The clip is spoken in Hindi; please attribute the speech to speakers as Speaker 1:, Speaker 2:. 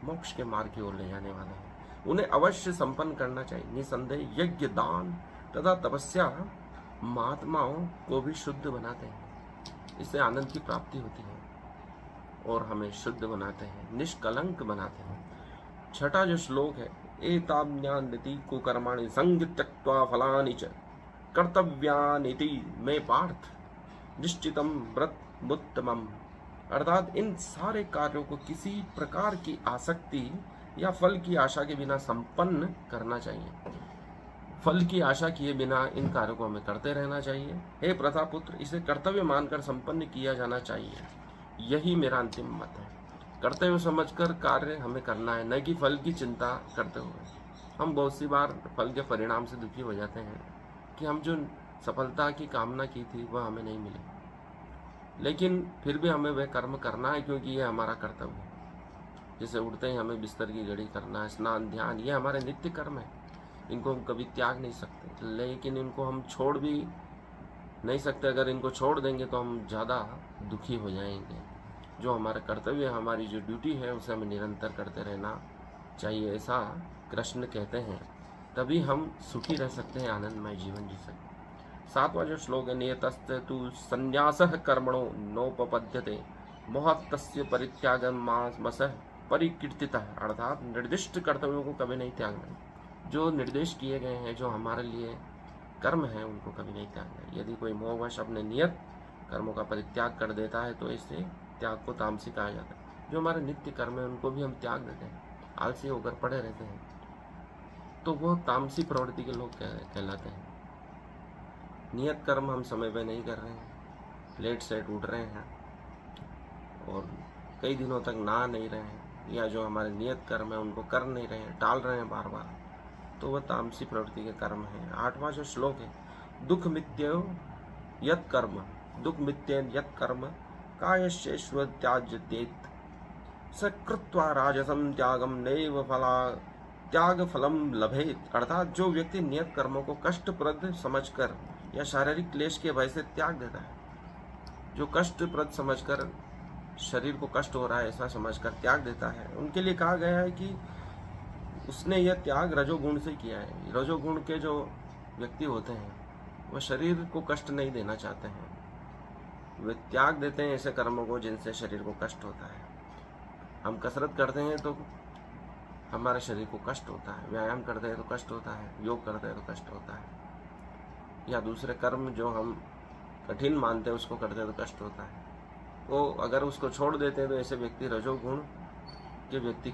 Speaker 1: मोक्ष के मार्ग की ओर ले जाने वाले हैं। उन्हें अवश्य संपन्न करना चाहिए। निसंदेह यज्ञ, दान तथा तपस्या महात्माओं को भी शुद्ध बनाते हैं। इससे आनंद की प्राप्ति होती है और हमें शुद्ध बनाते हैं, निष्कलंक बनाते हैं। छठा जो श्लोक है, एताज्ञानिति कुकर्माणि संग त्यक्त्वा फलानि च कर्तव्यानिति में पार्थ निश्चितम व्रतमुत्तमम्। अर्थात इन सारे कार्यों को किसी प्रकार की आसक्ति या फल की आशा के बिना संपन्न करना चाहिए। फल की आशा किए बिना इन कार्यों को हमें करते रहना चाहिए। हे प्रथापुत्र, इसे कर्तव्य मानकर संपन्न किया जाना चाहिए। यही मेरा अंतिम मत है। कर्तव्य समझकर कार्य हमें करना है, न कि फल की चिंता करते हुए। हम बहुत सी बार फल के परिणाम से दुखी हो जाते हैं कि हम जो सफलता की कामना की थी वह हमें नहीं मिली, लेकिन फिर भी हमें वह कर्म करना है क्योंकि यह हमारा कर्तव्य है। जैसे उठते ही हमें बिस्तर की घड़ी करना है, स्नान, ध्यान, ये हमारे नित्य कर्म है। इनको हम कभी त्याग नहीं सकते, लेकिन इनको हम छोड़ भी नहीं सकते। अगर इनको छोड़ देंगे तो हम ज़्यादा दुखी हो जाएंगे। जो हमारा कर्तव्य है, हमारी जो ड्यूटी है, उसे हमें निरंतर करते रहना चाहिए, ऐसा कृष्ण कहते हैं। तभी हम सुखी रह सकते हैं, आनंदमय जीवन जी सकते हैं। सातवां जो श्लोक है, नियतस्ते तु संन्यासः कर्मणो नोपपद्यते महत्तस्य परित्यागं मामसः परिकीर्तितः। अर्थात निर्दिष्ट कर्तव्यों को कभी नहीं त्यागना। जो निर्देश किए गए हैं, जो हमारे लिए कर्म है, उनको कभी नहीं त्यागना। यदि कोई मोहवश अपने नियत कर्मों का परित्याग कर देता है तो इसे त्याग को तामसी कहा जाता है। जो हमारे नित्य कर्म है उनको भी हम त्याग देते हैं, आलसी होकर पड़े रहते हैं, तो वो तामसी प्रवृत्ति के लोग कहलाते हैं। नियत कर्म हम समय पे नहीं कर रहे हैं, लेट सेट उठ रहे हैं और कई दिनों तक नहा नहीं रहे हैं, या जो हमारे नियत कर्म है उनको कर नहीं रहे हैं, टाल रहे हैं बार बार, तो वह तामसी प्रवृत्ति के कर्म है। आठवां जो श्लोक है, दुख मित्यो यत् कर्म, दुख मित्येन यत् कर्म कायस्येष्व त्याज्यतेत स कृत्वा राजसम त्यागम नैव फला त्याग फलम लभेत। अर्थात जो व्यक्ति नियत कर्मों को कष्टप्रद समझकर या शारीरिक क्लेश के भय से त्याग देता है, जो कष्टप्रद समझकर, शरीर को कष्ट हो रहा है ऐसा समझकर त्याग देता है, उनके लिए कहा गया है कि उसने यह त्याग रजोगुण से किया है। रजोगुण के जो व्यक्ति होते हैं वह शरीर को कष्ट नहीं देना चाहते हैं, वे त्याग देते हैं ऐसे कर्मों को जिनसे शरीर को कष्ट होता है। हम कसरत करते हैं तो हमारे शरीर को कष्ट होता है, व्यायाम करते हैं तो कष्ट होता है, योग करते हैं तो कष्ट होता है, या दूसरे कर्म जो हम कठिन मानते हैं उसको करते हैं तो कष्ट होता है। वो अगर उसको छोड़ देते हैं तो ऐसे व्यक्ति रजोगुण के व्यक्ति